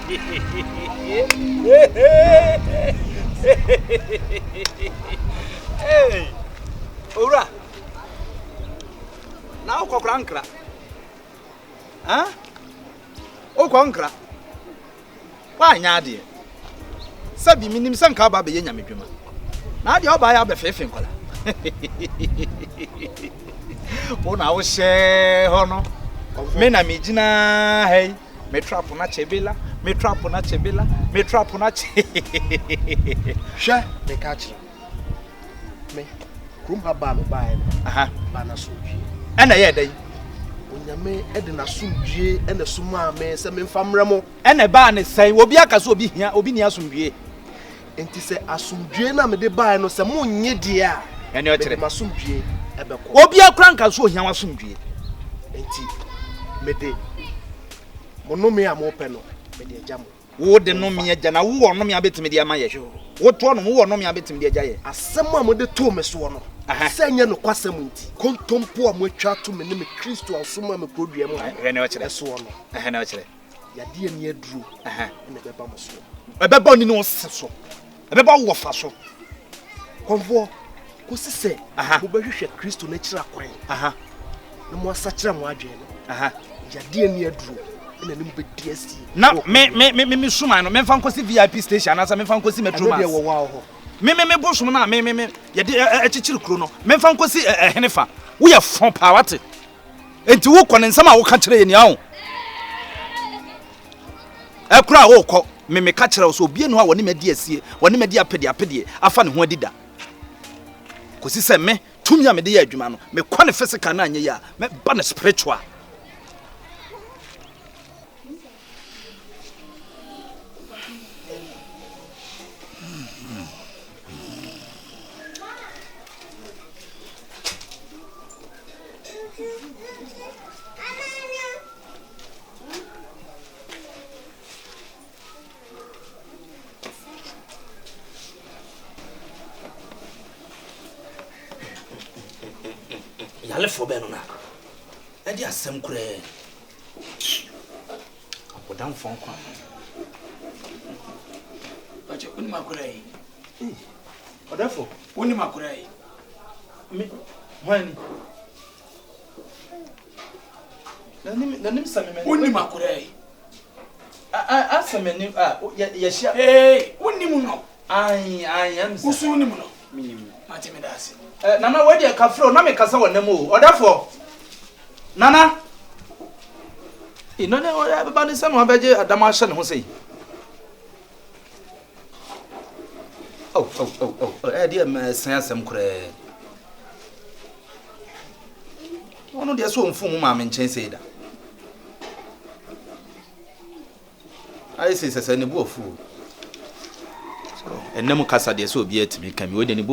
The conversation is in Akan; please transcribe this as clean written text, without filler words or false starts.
Hey, ora. Now kokrankra. Huh? O kwankra. Why nyade? Sabi minim sanka ba be yenya medwuma. Na ade oba ya be fefe nkola. Ona wo she ho no. Me na megina hey, me trap na chebela, me trap na chebela, me trap na che. Hwe me catch. Me krum ha ba me ba e. Aha. Ba na so dwie. Ena ye dai. Onyame e de na sumdwie e na suma me se me mfamre mo. Ena ba ne sai obi aka so obi hia, obi ni asumdwie. Enti se asumdwie na me de ba no se mo nye de a. Ene o kire. Me masumdwie e be ko. Obi akra nka so hia wasumdwie. Enti me de mono me amope no me de agya mo. Wo de no me agya na wo no me abetimi de ama ye hwe. Wo to no wo no me abetimi de agya ye. Asem a mo de to me so no. Senya no kwasem nti. Kontompo a mo atwa to me ne me Kristo asoma me kodua mo. Ene o kire. So no. Ene o kire. Yade ani aduru. Ne beba mo so. Ebeba oni no seso. Ebeba wo fa so. Komfo kosi se mo behwehwe Kristo na kira kwan. Na mo asakira mo adwen no. Yade ani aduru. Ina nim be DSC. Na me suma no me fa nkosi VIP station na sa me fa nkosi metro mass. Wo wa ho. Me bosom na me ye de echichiri kro no. Me fa nkosi henefa. Wo ye fon pa wate. Enti wo kɔ ne nsam a wo ka kire ye ni awo. Ekura wo kɔ me ka kire wo so obie no a woni me DSC, woni me dia apede afa ne ho adida. Kosi se me tumi a me de ye adwuma no. Me kɔ ne physical na anye ya, me ba ne spiritual. Yale fo be no na. E di asem kure. Apodan fon kwa. Bache oni makure yi. Odafo, oni makure yi. Me wani. Nanim sameme. Oni makure yi. Asameni ya shia. Oni mu no. Ai am sa. Usu oni mu no. Minim. Mate me dase. Nana wadi ya kafro na me kasa wonam o. Odafo. Nana. Ino ne o ba ni sam obeje adama hye ne ho sei. Oh. Dia me san asem kure. Ono dia so mfu mu ma me nchen sei da. Ai sei sese ne bu ofu. So, enemu kasa dia so obi atimi kan me wodi ne